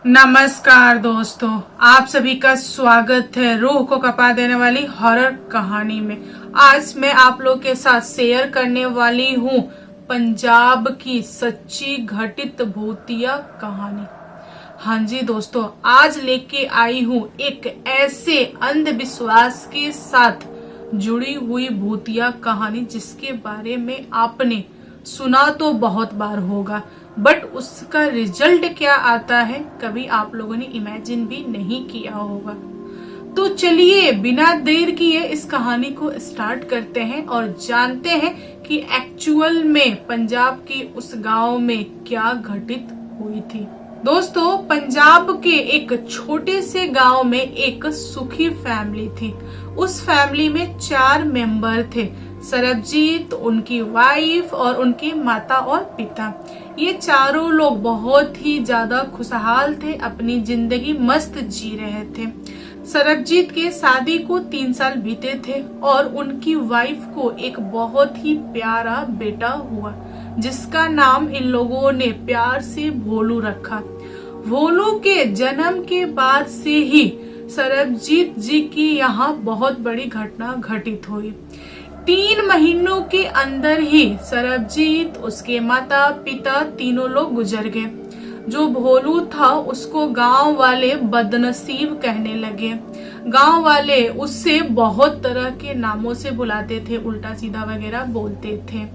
नमस्कार दोस्तों, आप सभी का स्वागत है रूह को कपा देने वाली हॉरर कहानी में। आज मैं आप लोग के साथ शेयर करने वाली हूँ पंजाब की सच्ची घटित भूतिया कहानी। हाँ जी दोस्तों, आज लेके आई हूँ एक ऐसे अंधविश्वास के साथ जुड़ी हुई भूतिया कहानी जिसके बारे में आपने सुना तो बहुत बार होगा, बट उसका रिजल्ट क्या आता है कभी आप लोगों ने इमेजिन भी नहीं किया होगा। तो चलिए बिना देर किए इस कहानी को स्टार्ट करते हैं और जानते हैं कि एक्चुअल में पंजाब के उस गांव में क्या घटित हुई थी। दोस्तों, पंजाब के एक छोटे से गांव में एक सुखी फैमिली थी। उस फैमिली में 4 मेंबर थे, सरबजीत, उनकी वाइफ और उनके माता और पिता। ये चारों लोग बहुत ही ज्यादा खुशहाल थे, अपनी जिंदगी मस्त जी रहे थे। सरबजीत के शादी को 3 साल बीते थे और उनकी वाइफ को एक बहुत ही प्यारा बेटा हुआ जिसका नाम इन लोगों ने प्यार से भोलू रखा। भोलू के जन्म के बाद से ही सरबजीत जी की यहाँ बहुत बड़ी घटना घटित हुई। 3 महीनों के अंदर ही सरबजीत, उसके माता पिता तीनों लोग गुजर गए। जो भोलू था उसको गांव वाले बदनसीब कहने लगे। गांव वाले उससे बहुत तरह के नामों से बुलाते थे, उल्टा सीधा वगैरह बोलते थे।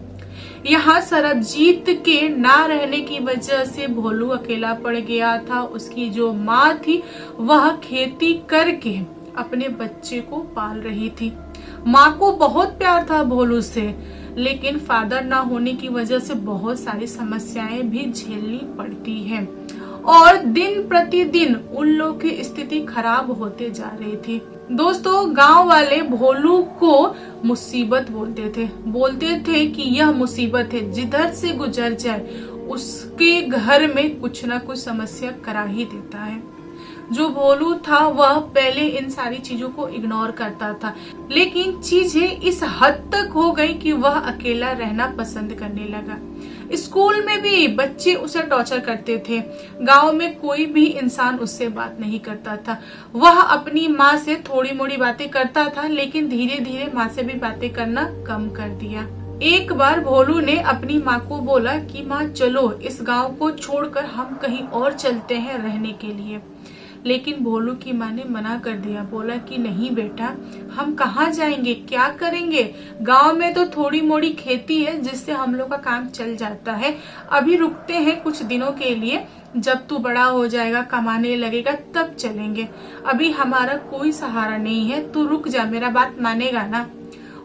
यहाँ सरबजीत के ना रहने की वजह से भोलू अकेला पड़ गया था। उसकी जो माँ थी वह खेती करके अपने बच्चे को पाल रही थी। माँ को बहुत प्यार था भोलू से, लेकिन फादर ना होने की वजह से बहुत सारी समस्याएं भी झेलनी पड़ती है और दिन प्रतिदिन उन लोग की स्थिति खराब होते जा रही थी। दोस्तों, गांव वाले भोलू को मुसीबत बोलते थे कि यह मुसीबत है, जिधर से गुजर जाए उसके घर में कुछ ना कुछ समस्या करा ही देता है। जो भोलू था वह पहले इन सारी चीजों को इग्नोर करता था, लेकिन चीजें इस हद तक हो गई कि वह अकेला रहना पसंद करने लगा। स्कूल में भी बच्चे उसे टॉर्चर करते थे। गांव में कोई भी इंसान उससे बात नहीं करता था। वह अपनी माँ से थोड़ी मोड़ी बातें करता था, लेकिन धीरे धीरे माँ से भी बातें करना कम कर दिया। एक बार भोलू ने अपनी माँ को बोला कि माँ चलो इस गांव को छोड़कर हम कहीं और चलते हैं रहने के लिए, लेकिन भोलू की माँ ने मना कर दिया। बोला कि नहीं बेटा, हम कहाँ जाएंगे, क्या करेंगे, गांव में तो थोड़ी मोड़ी खेती है जिससे हम लोग का काम चल जाता है। अभी रुकते हैं कुछ दिनों के लिए, जब तू बड़ा हो जाएगा, कमाने लगेगा, तब चलेंगे। अभी हमारा कोई सहारा नहीं है, तू रुक जा, मेरा बात मानेगा ना।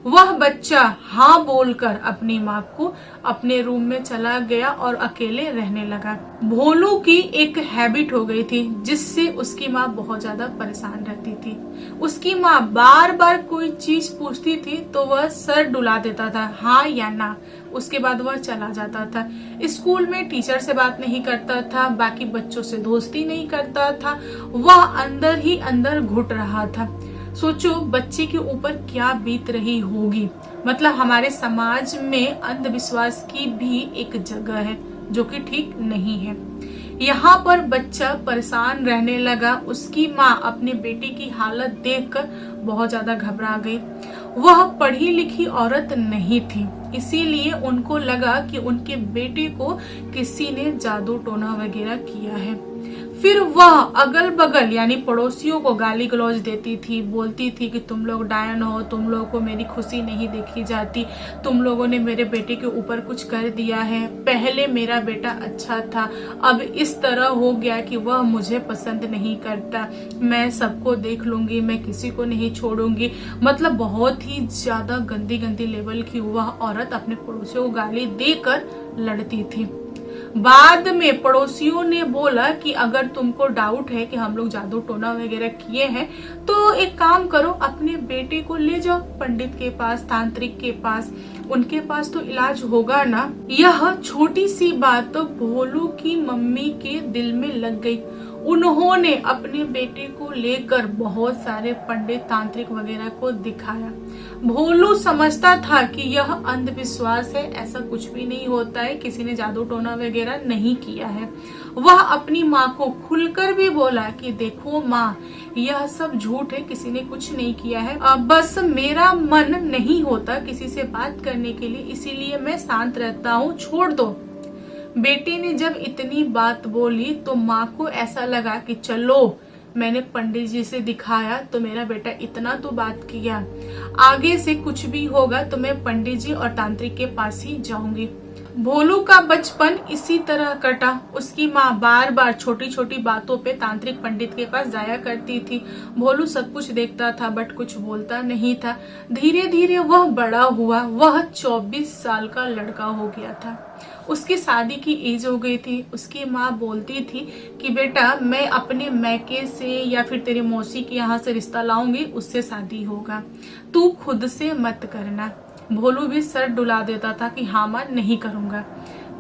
वह बच्चा हाँ बोलकर अपनी माँ को अपने रूम में चला गया और अकेले रहने लगा। भोलू की एक हैबिट हो गई थी जिससे उसकी माँ बहुत ज्यादा परेशान रहती थी। उसकी माँ बार बार कोई चीज पूछती थी तो वह सर डुला देता था, हाँ या ना। उसके बाद वह चला जाता था। स्कूल में टीचर से बात नहीं करता था, बाकी बच्चों से दोस्ती नहीं करता था। वह अंदर ही अंदर घुट रहा था। सोचो बच्चे के ऊपर क्या बीत रही होगी। मतलब हमारे समाज में अंधविश्वास की भी एक जगह है जो कि ठीक नहीं है। यहाँ पर बच्चा परेशान रहने लगा। उसकी माँ अपने बेटे की हालत देखकर बहुत ज्यादा घबरा गई। वह पढ़ी लिखी औरत नहीं थी, इसीलिए उनको लगा कि उनके बेटे को किसी ने जादू टोना वगैरह किया है। फिर वह अगल बगल यानी पड़ोसियों को गाली गलौज देती थी, बोलती थी कि तुम लोग डायन हो, तुम लोगों को मेरी खुशी नहीं देखी जाती, तुम लोगों ने मेरे बेटे के ऊपर कुछ कर दिया है। पहले मेरा बेटा अच्छा था, अब इस तरह हो गया कि वह मुझे पसंद नहीं करता। मैं सबको देख लूंगी, मैं किसी को नहीं छोड़ूंगी। मतलब बहुत ही ज्यादा गंदी गंदी लेवल की वह औरत अपने पड़ोसियों को गाली देकर लड़ती थी। बाद में पड़ोसियों ने बोला कि अगर तुमको डाउट है कि हम लोग जादू टोना वगैरह किए हैं तो एक काम करो, अपने बेटे को ले जाओ पंडित के पास, तांत्रिक के पास, उनके पास तो इलाज होगा ना। यह छोटी सी बात तो भोलू की मम्मी के दिल में लग गई। उन्होंने अपने बेटे को लेकर बहुत सारे पंडित, तांत्रिक वगैरह को दिखाया। भोलू समझता था कि यह अंधविश्वास है, ऐसा कुछ भी नहीं होता है, किसी ने जादू टोना वगैरह नहीं किया है। वह अपनी माँ को खुलकर भी बोला कि देखो माँ, यह सब झूठ है, किसी ने कुछ नहीं किया है, बस मेरा मन नहीं होता किसी से बात करने के लिए, इसीलिए मैं शांत रहता हूँ, छोड़ दो। बेटे ने जब इतनी बात बोली तो माँ को ऐसा लगा कि चलो, मैंने पंडित जी से दिखाया तो मेरा बेटा इतना तो बात किया, आगे से कुछ भी होगा तो मैं पंडित जी और तांत्रिक के पास ही जाऊंगी। भोलू का बचपन इसी तरह कटा। उसकी माँ बार बार छोटी छोटी बातों पे तांत्रिक पंडित के पास जाया करती थी। भोलू सब कुछ देखता था बट कुछ बोलता नहीं था। धीरे धीरे वह बड़ा हुआ। वह 24 साल का लड़का हो गया था। उसकी शादी की एज हो गई थी। उसकी माँ बोलती थी कि बेटा, मैं अपने मैके से या फिर तेरी मौसी के यहाँ से रिश्ता लाऊंगी, उससे शादी होगा, तू खुद से मत करना। भोलू भी सर डुला देता था कि हाँ माँ, नहीं करूंगा।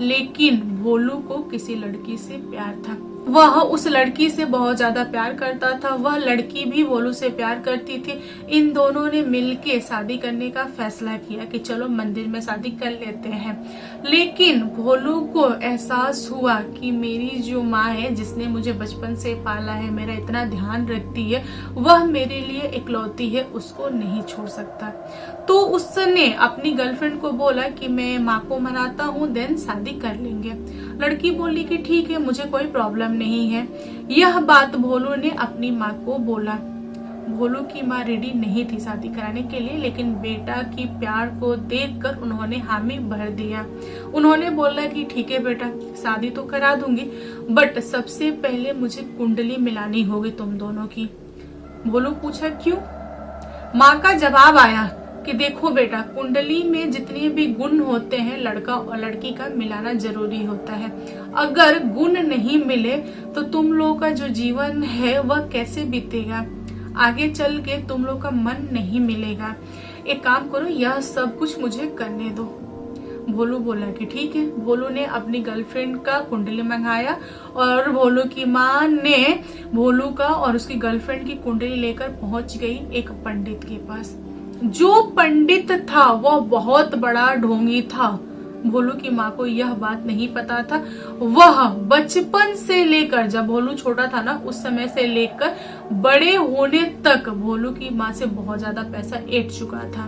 लेकिन भोलू को किसी लड़की से प्यार था। वह उस लड़की से बहुत ज्यादा प्यार करता था। वह लड़की भी भोलू से प्यार करती थी। इन दोनों ने मिलके शादी करने का फैसला किया कि चलो मंदिर में शादी कर लेते हैं। लेकिन भोलू को एहसास हुआ कि मेरी जो माँ है, जिसने मुझे बचपन से पाला है, मेरा इतना ध्यान रखती है, वह मेरे लिए इकलौती है, उसको नहीं छोड़ सकता। तो उसने अपनी गर्लफ्रेंड को बोला कि मैं माँ को मनाता हूँ, देन शादी कर लेंगे। लड़की बोली कि ठीक है, मुझे कोई प्रॉब्लम नहीं है। यह बात भोलू ने अपनी माँ को बोला। भोलू की माँ रेडी नहीं थी शादी कराने के लिए, लेकिन बेटा की प्यार को देखकर उन्होंने हामी भर दिया। उन्होंने बोला कि ठीक है बेटा, शादी तो करा दूंगी, बट सबसे पहले मुझे कुंडली मिलानी होगी तुम दोनों की। भोलू पूछा क्यों? माँ का जवाब आया कि देखो बेटा, कुंडली में जितने भी गुण होते हैं, लड़का और लड़की का मिलाना जरूरी होता है। अगर गुण नहीं मिले तो तुम लोगों का जो जीवन है वह कैसे बीतेगा, आगे चल के तुम लोग का मन नहीं मिलेगा। एक काम करो, यह सब कुछ मुझे करने दो। भोलू बोला कि ठीक है। भोलू ने अपनी गर्लफ्रेंड का कुंडली मंगाया और भोलू की माँ ने भोलू का और उसकी गर्लफ्रेंड की कुंडली लेकर पहुंच गई एक पंडित के पास। जो पंडित था वह बहुत बड़ा ढोंगी था। भोलू की माँ को यह बात नहीं पता था। वह बचपन से लेकर, जब भोलू छोटा था ना, उस समय से लेकर बड़े होने तक भोलू की माँ से बहुत ज्यादा पैसा ऐंठ चुका था।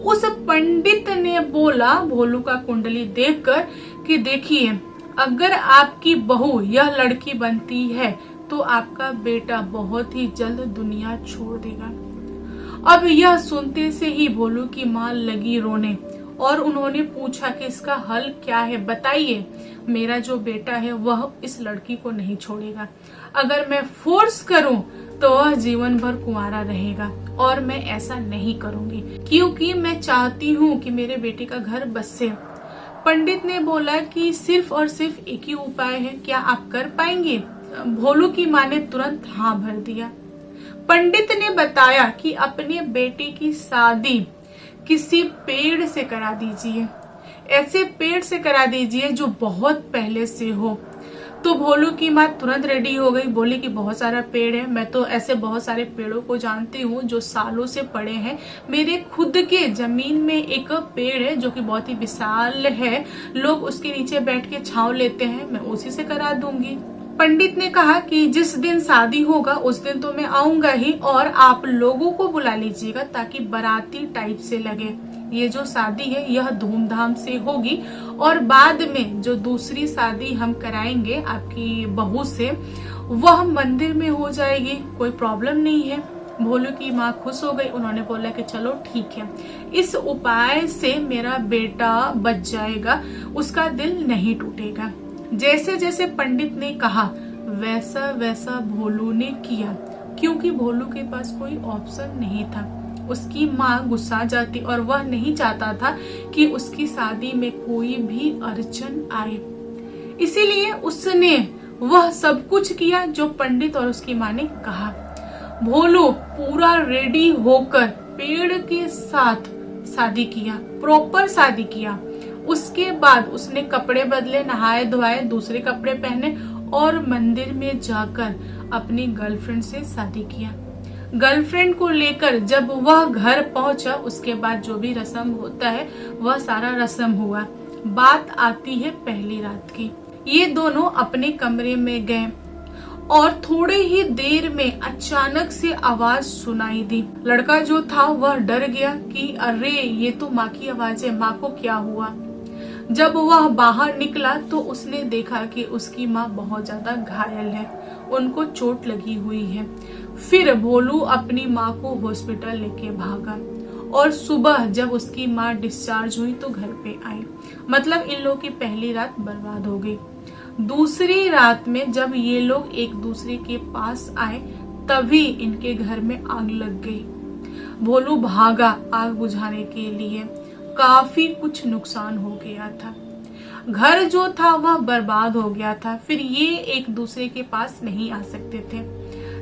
उस पंडित ने बोला भोलू का कुंडली देखकर कि देखिए, अगर आपकी बहू यह लड़की बनती है तो आपका बेटा बहुत ही जल्द दुनिया छोड़ देगा। अब यह सुनते से ही भोलू की माँ लगी रोने और उन्होंने पूछा कि इसका हल क्या है, बताइए। मेरा जो बेटा है वह इस लड़की को नहीं छोड़ेगा। अगर मैं फोर्स करूं तो वह जीवन भर कुंवारा रहेगा और मैं ऐसा नहीं करूंगी, क्योंकि मैं चाहती हूँ कि मेरे बेटे का घर बसे। पंडित ने बोला कि सिर्फ और सिर्फ एक ही उपाय है, क्या आप कर पाएंगे? भोलू की माँ ने तुरंत हाँ भर दिया। पंडित ने बताया कि अपने बेटे की शादी किसी पेड़ से करा दीजिए, ऐसे पेड़ से करा दीजिए जो बहुत पहले से हो। तो भोलू की माँ तुरंत रेडी हो गई, बोली कि बहुत सारा पेड़ है, मैं तो ऐसे बहुत सारे पेड़ों को जानती हूँ जो सालों से पड़े हैं। मेरे खुद के जमीन में एक पेड़ है जो कि बहुत ही विशाल है, लोग उसके नीचे बैठ के छांव लेते हैं, मैं उसी से करा दूंगी। पंडित ने कहा कि जिस दिन शादी होगा उस दिन तो मैं आऊंगा ही, और आप लोगों को बुला लीजिएगा ताकि बाराती टाइप से लगे। ये जो शादी है यह धूमधाम से होगी और बाद में जो दूसरी शादी हम कराएंगे आपकी बहू से, वह मंदिर में हो जाएगी, कोई प्रॉब्लम नहीं है। भोलू की माँ खुश हो गई। उन्होंने बोला कि चलो ठीक है, इस उपाय से मेरा बेटा बच जाएगा, उसका दिल नहीं टूटेगा। जैसे जैसे पंडित ने कहा वैसा वैसा भोलू ने किया, क्योंकि भोलू के पास कोई ऑप्शन नहीं था। उसकी माँ गुस्सा जाती और वह नहीं चाहता था कि उसकी शादी में कोई भी अड़चन आए, इसीलिए उसने वह सब कुछ किया जो पंडित और उसकी माँ ने कहा। भोलू पूरा रेडी होकर पेड़ के साथ शादी किया, प्रॉपर शादी किया। उसके बाद उसने कपड़े बदले, नहाए धोए, दूसरे कपड़े पहने और मंदिर में जाकर अपनी गर्लफ्रेंड से शादी किया। गर्लफ्रेंड को लेकर जब वह घर पहुंचा, उसके बाद जो भी रस्म होता है वह सारा रस्म हुआ। बात आती है पहली रात की। ये दोनों अपने कमरे में गए और थोड़े ही देर में अचानक से आवाज सुनाई दी। लड़का जो था वह डर गया कि अरे ये तो माँ की आवाज है, माँ को क्या हुआ। जब वह बाहर निकला तो उसने देखा कि उसकी माँ बहुत ज्यादा घायल है, उनको चोट लगी हुई है। फिर भोलू अपनी माँ को हॉस्पिटल लेके भागा और सुबह जब उसकी माँ डिस्चार्ज हुई तो घर पे आई। मतलब इन लोगों की पहली रात बर्बाद हो गई। दूसरी रात में जब ये लोग एक दूसरे के पास आए तभी इनके घर में आग लग गई। भोलू भागा आग बुझाने के लिए, काफी कुछ नुकसान हो गया था। घर जो था वह बर्बाद हो गया था। फिर ये एक दूसरे के पास नहीं आ सकते थे।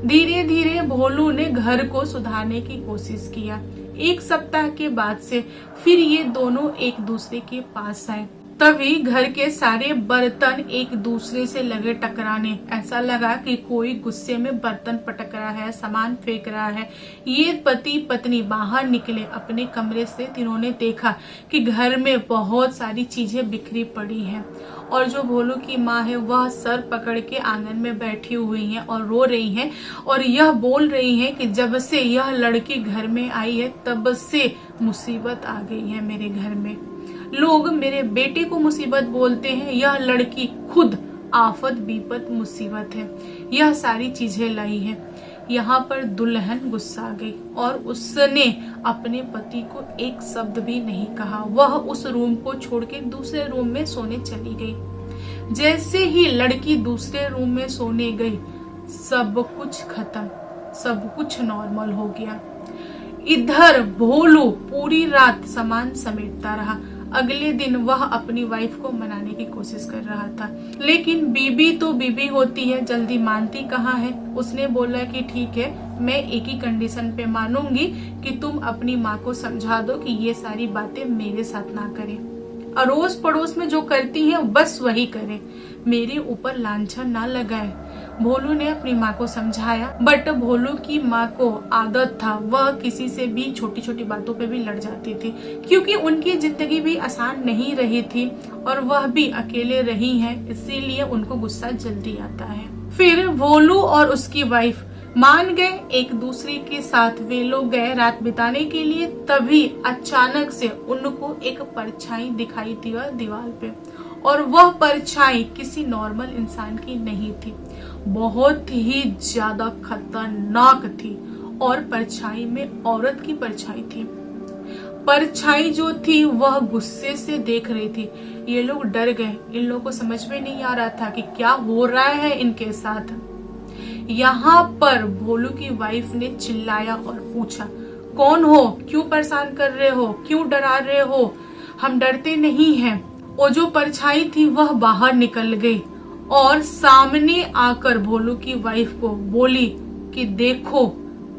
धीरे धीरे भोलू ने घर को सुधारने की कोशिश किया। एक सप्ताह के बाद से फिर ये दोनों एक दूसरे के पास आए। तभी घर के सारे बर्तन एक दूसरे से लगे टकराने। ऐसा लगा कि कोई गुस्से में बर्तन पटक रहा है, सामान फेंक रहा है। ये पति पत्नी बाहर निकले अपने कमरे से। इन्होंने देखा कि घर में बहुत सारी चीजें बिखरी पड़ी हैं और जो भोलू की माँ है वह सर पकड़ के आंगन में बैठी हुई हैं और रो रही हैं और यह बोल रही हैं कि जब से यह लड़की घर में आई है तब से मुसीबत आ गई है मेरे घर में। लोग मेरे बेटे को मुसीबत बोलते हैं, यह लड़की खुद आफत विपत मुसीबत है, यह सारी चीजें लाई है। यहाँ पर दुल्हन गुस्सा गई और उसने अपने पति को एक शब्द भी नहीं कहा। वह उस रूम को छोड़ के दूसरे रूम में सोने चली गई। जैसे ही लड़की दूसरे रूम में सोने गई सब कुछ खत्म, सब कुछ नॉर्मल हो गया। इधर भोलू पूरी रात सामान समेटता रहा। अगले दिन वह अपनी वाइफ को मनाने की कोशिश कर रहा था, लेकिन बीबी तो बीबी होती है, जल्दी मानती कहाँ है। उसने बोला कि ठीक है, मैं एक ही कंडीशन पे मानूंगी कि तुम अपनी माँ को समझा दो कि ये सारी बातें मेरे साथ ना करें, अड़ोस पड़ोस में जो करती हैं बस वही करें, मेरे ऊपर लांछन ना लगाए। भोलू ने अपनी माँ को समझाया, बट भोलू की माँ को आदत था, वह किसी से भी छोटी छोटी बातों पे भी लड़ जाती थी, क्योंकि उनकी जिंदगी भी आसान नहीं रही थी और वह भी अकेले रही हैं, इसीलिए उनको गुस्सा जल्दी आता है। फिर भोलू और उसकी वाइफ मान गए एक दूसरे के साथ। वे लोग गए रात बिताने के लिए। तभी अचानक से उनको एक परछाई दिखाई दी दीवार पे और वह परछाई किसी नॉर्मल इंसान की नहीं थी, बहुत ही ज्यादा खतरनाक थी और परछाई में औरत की परछाई थी। परछाई जो थी वह गुस्से से देख रही थी। ये लोग डर गए, इन लोगों को समझ में नहीं आ रहा था कि क्या हो रहा है इनके साथ। यहाँ पर भोलू की वाइफ ने चिल्लाया और पूछा, कौन हो, क्यों परेशान कर रहे हो, क्यों डरा रहे हो, हम डरते नहीं हैं। वो जो परछाई थी वह बाहर निकल गई और सामने आकर भोलू की वाइफ को बोली कि देखो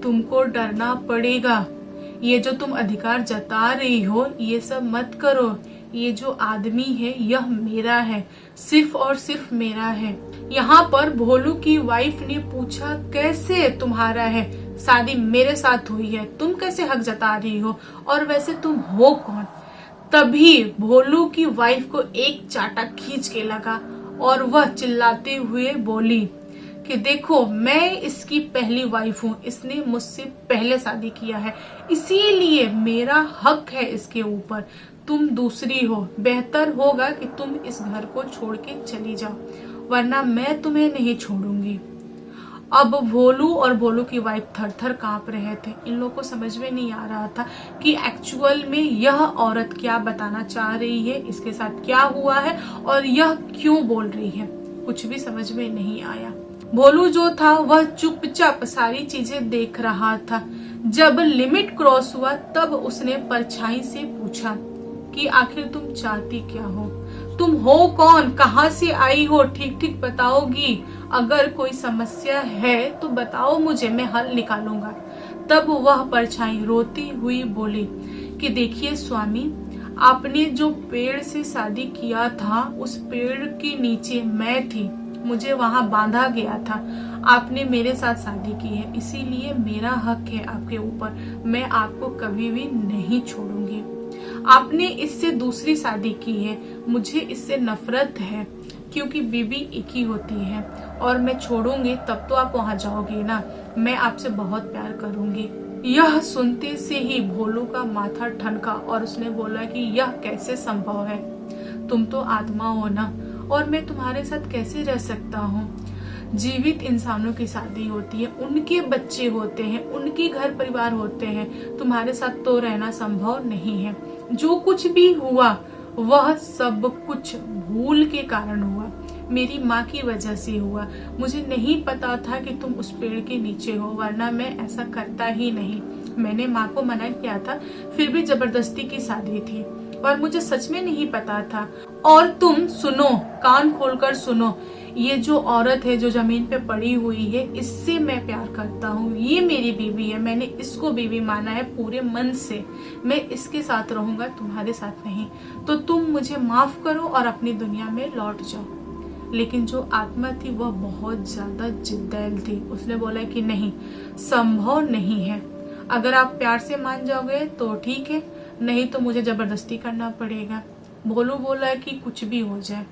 तुमको डरना पड़ेगा, ये जो तुम अधिकार जता रही हो ये सब मत करो, ये जो आदमी है यह मेरा है, सिर्फ और सिर्फ मेरा है। यहाँ पर भोलू की वाइफ ने पूछा, कैसे तुम्हारा है, शादी मेरे साथ हुई है, तुम कैसे हक जता रही हो, और वैसे तुम हो कौन। तभी भोलू की वाइफ को एक चाटा खींच के लगा और वह चिल्लाते हुए बोली कि देखो मैं इसकी पहली वाइफ हूँ, इसने मुझसे पहले शादी किया है, इसीलिए मेरा हक है इसके ऊपर, तुम दूसरी हो, बेहतर होगा कि तुम इस घर को छोड़ के चली जाओ, वरना मैं तुम्हें नहीं छोड़ूंगी। अब भोलू और भोलू की वाइफ थर थर कांप रहे थे। इन लोगों को समझ में नहीं आ रहा था कि एक्चुअल में यह औरत क्या बताना चाह रही है, इसके साथ क्या हुआ है और यह क्यों बोल रही है, कुछ भी समझ में नहीं आया। भोलू जो था वह चुपचाप सारी चीजें देख रहा था। जब लिमिट क्रॉस हुआ तब उसने परछाई से पूछा कि आखिर तुम चाहती क्या हो, तुम हो कौन, कहाँ से आई हो, ठीक ठीक बताओगी, अगर कोई समस्या है तो बताओ मुझे, मैं हल निकालूंगा। तब वह परछाई रोती हुई बोली कि देखिए स्वामी, आपने जो पेड़ से शादी किया था उस पेड़ के नीचे मैं थी, मुझे वहां बांधा गया था, आपने मेरे साथ शादी की है, इसीलिए मेरा हक है आपके ऊपर, मैं आपको कभी भी नहीं छोड़ूंगी। आपने इससे दूसरी शादी की है, मुझे इससे नफरत है, क्योंकि बीवी एक ही होती है और मैं छोड़ूंगी तब तो आप वहां जाओगे ना। मैं आपसे बहुत प्यार करूंगी। यह सुनते से ही भोलू का माथा ठनका और उसने बोला कि यह कैसे संभव है? तुम तो आत्मा हो ना, और मैं तुम्हारे साथ कैसे रह सकता हूँ? जीवित इंसानों की शादी होती है, उनके बच्चे होते हैं, उनके घर परिवार होते हैं। तुम्हारे साथ तो रहना संभव नहीं है। जो कुछ भी हुआ वह सब कुछ भूल के कारण हुआ, मेरी माँ की वजह से हुआ। मुझे नहीं पता था कि तुम उस पेड़ के नीचे हो, वरना मैं ऐसा करता ही नहीं। मैंने माँ को मना किया था, फिर भी जबरदस्ती की शादी थी और मुझे सच में नहीं पता था। और तुम सुनो, कान खोलकर सुनो, ये जो औरत है जो जमीन पे पड़ी हुई है, इससे मैं प्यार करता हूँ। ये मेरी बीवी है, मैंने इसको बीवी माना है पूरे मन से। मैं इसके साथ रहूंगा, तुम्हारे साथ नहीं। तो तुम मुझे माफ करो और अपनी दुनिया में लौट जाओ। लेकिन जो आत्मा थी वह बहुत ज्यादा जिद्दैल थी। उसने बोला कि नहीं, संभव नहीं है। अगर आप प्यार से मान जाओगे तो ठीक है, नहीं तो मुझे जबरदस्ती करना पड़ेगा। भोलू बोला कि कुछ भी हो जाए,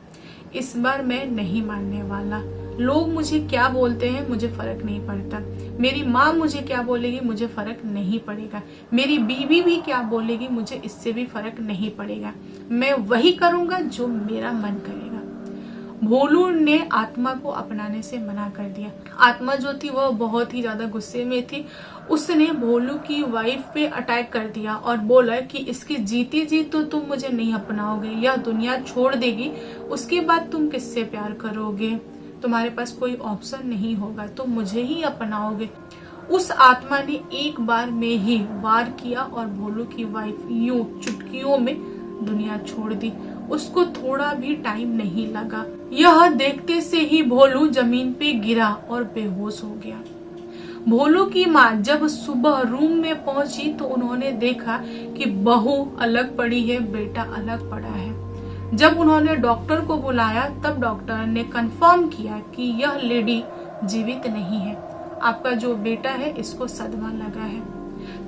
इस बार मैं नहीं मानने वाला। लोग मुझे क्या बोलते हैं मुझे फर्क नहीं पड़ता। मेरी माँ मुझे क्या बोलेगी मुझे फर्क नहीं पड़ेगा। मेरी बीवी भी क्या बोलेगी मुझे इससे भी फर्क नहीं पड़ेगा। मैं वही करूंगा जो मेरा मन करेगा। भोलू ने आत्मा को अपनाने से मना कर दिया। आत्मा जो थी वह बहुत ही ज्यादा गुस्से में थी। उसने भोलू की वाइफ पे अटैक कर दिया और बोला कि इसकी जीती जी तो तुम मुझे नहीं अपनाओगे, यह दुनिया छोड़ देगी, उसके बाद तुम किससे प्यार करोगे? तुम्हारे पास कोई ऑप्शन नहीं होगा, तुम मुझे ही अपनाओगे। उस आत्मा ने एक बार में ही वार किया और भोलू की वाइफ यूं चुटकियों में दुनिया छोड़ दी। उसको थोड़ा भी टाइम नहीं लगा। यह देखते से ही भोलू जमीन पे गिरा और बेहोश हो गया। भोलू की माँ जब सुबह रूम में पहुंची तो उन्होंने देखा कि बहू अलग पड़ी है, बेटा अलग पड़ा है। जब उन्होंने डॉक्टर को बुलाया तब डॉक्टर ने कंफर्म किया कि यह लेडी जीवित नहीं है। आपका जो बेटा है इसको सदमा लगा है।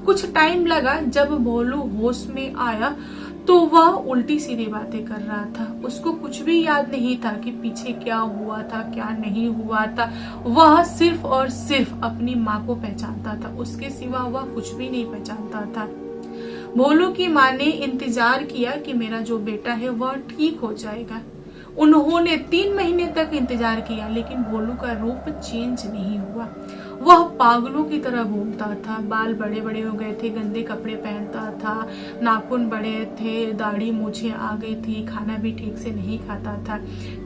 कुछ टाइम लगा। जब भोलू होश में आया तो वह उल्टी सीधी बातें कर रहा था। उसको कुछ भी याद नहीं था कि पीछे क्या हुआ था क्या नहीं हुआ था। वह सिर्फ और सिर्फ अपनी माँ को पहचानता था, उसके सिवा वह कुछ भी नहीं पहचानता था। भोलू की माँ ने इंतजार किया कि मेरा जो बेटा है वह ठीक हो जाएगा। उन्होंने 3 महीने तक इंतजार किया लेकिन भोलू का रूप चेंज नहीं हुआ। वह पागलों की तरह घूमता था। बाल बड़े बड़े हो गए थे, गंदे कपड़े पहनता था, नाखून बड़े थे, दाढ़ी मूछें आ गई थी, खाना भी ठीक से नहीं खाता था।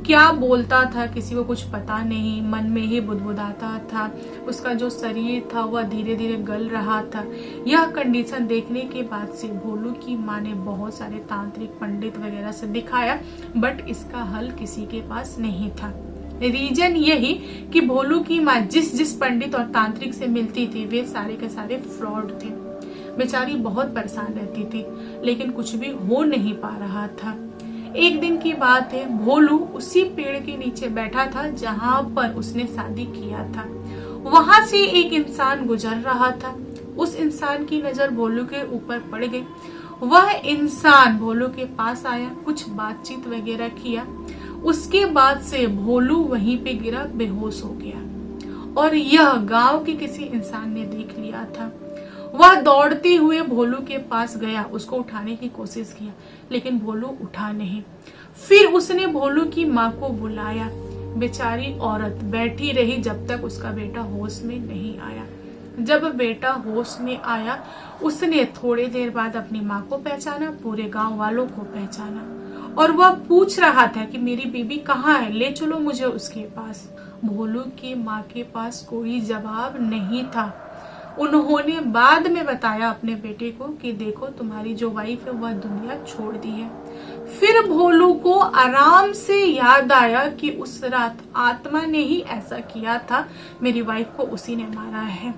क्या बोलता था किसी को कुछ पता नहीं, मन में ही बुदबुदाता था। उसका जो शरीर था वह धीरे धीरे गल रहा था। यह कंडीशन देखने के बाद से भोलू की माँ ने बहुत सारे तांत्रिक पंडित वगैरह से दिखाया, बट इसका हल किसी के पास नहीं था। रीजन यही कि भोलू की माँ जिस पंडित और तांत्रिक से मिलती थी वे सारे के सारे फ्रॉड थे। बेचारी बहुत परेशान रहती थी लेकिन कुछ भी हो नहीं पा रहा था। एक दिन की बात है, भोलू उसी पेड़ के नीचे बैठा था जहाँ पर उसने शादी किया था। वहां से एक इंसान गुजर रहा था। उस इंसान की नजर भोलू के ऊपर पड़ गई। वह इंसान भोलू के पास आया, कुछ बातचीत वगैरह किया। उसके बाद से भोलू वहीं पे गिरा, बेहोश हो गया और यह गांव के किसी इंसान ने देख लिया था। वह दौड़ते हुए भोलू के पास गया, उसको उठाने की कोशिश किया लेकिन भोलू उठा नहीं। फिर उसने भोलू की माँ को बुलाया। बेचारी औरत बैठी रही जब तक उसका बेटा होश में नहीं आया। जब बेटा होश में आया उसने थोड़ी देर बाद अपनी माँ को पहचाना, पूरे गांव वालों को पहचाना और वह पूछ रहा था कि मेरी बीबी कहाँ है, ले चलो मुझे उसके पास। भोलू की माँ के पास कोई जवाब नहीं था। उन्होंने बाद में बताया अपने बेटे को कि देखो तुम्हारी जो वाइफ है वह दुनिया छोड़ दी है। फिर भोलू को आराम से याद आया कि उस रात आत्मा ने ही ऐसा किया था, मेरी वाइफ को उसी ने मारा है।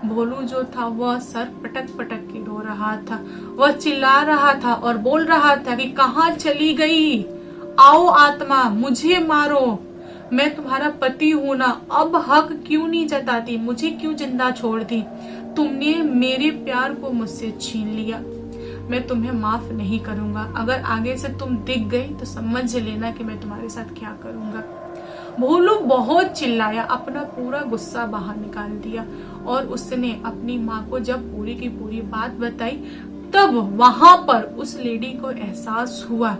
भोलू जो था वह सर पटक पटक के रो रहा था। वह चिल्ला रहा था और बोल रहा था कि कहाँ चली गई, आओ आत्मा मुझे मारो, मैं तुम्हारा पति हूं ना, अब हक क्यों नहीं जताती, मुझे क्यों जिंदा छोड़ दी, तुमने मेरे प्यार को मुझसे छीन लिया। मैं तुम्हें माफ नहीं करूंगा। अगर आगे से तुम दिख गई तो समझ लेना कि मैं तुम्हारे साथ क्या करूंगा। भोलू बहुत चिल्लाया, अपना पूरा गुस्सा बाहर निकाल दिया और उसने अपनी माँ को जब पूरी की पूरी बात बताई तब वहां पर उस लेडी को एहसास हुआ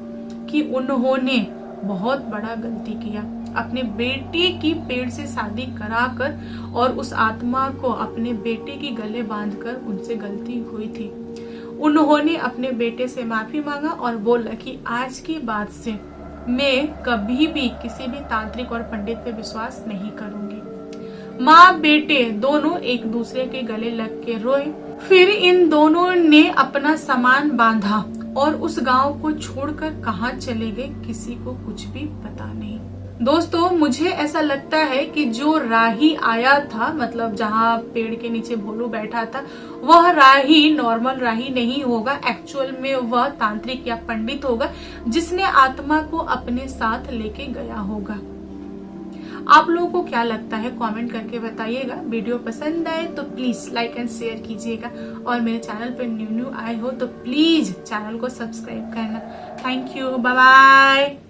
कि उन्होंने बहुत बड़ा गलती किया। अपने बेटे की पेड़ से शादी कराकर और उस आत्मा को अपने बेटे की गले बांधकर उनसे गलती हुई थी। उन्होंने अपने बेटे से माफी मांगा और बोला कि आज के बाद से मैं कभी भी किसी भी तांत्रिक और पंडित पे विश्वास नहीं करूंगी। माँ बेटे दोनों एक दूसरे के गले लग के रोए। फिर इन दोनों ने अपना सामान बांधा और उस गांव को छोड़कर कहां चले गए किसी को कुछ भी पता नहीं। दोस्तों मुझे ऐसा लगता है कि जो राही आया था, मतलब जहां पेड़ के नीचे भोलू बैठा था, वह राही नॉर्मल राही नहीं होगा। एक्चुअल में वह तांत्रिक या पंडित होगा जिसने आत्मा को अपने साथ लेके गया होगा। आप लोगों को क्या लगता है कमेंट करके बताइएगा। वीडियो पसंद आए तो प्लीज लाइक एंड शेयर कीजिएगा और मेरे चैनल पर न्यू आए हो तो प्लीज चैनल को सब्सक्राइब करना। Thank you, bye bye.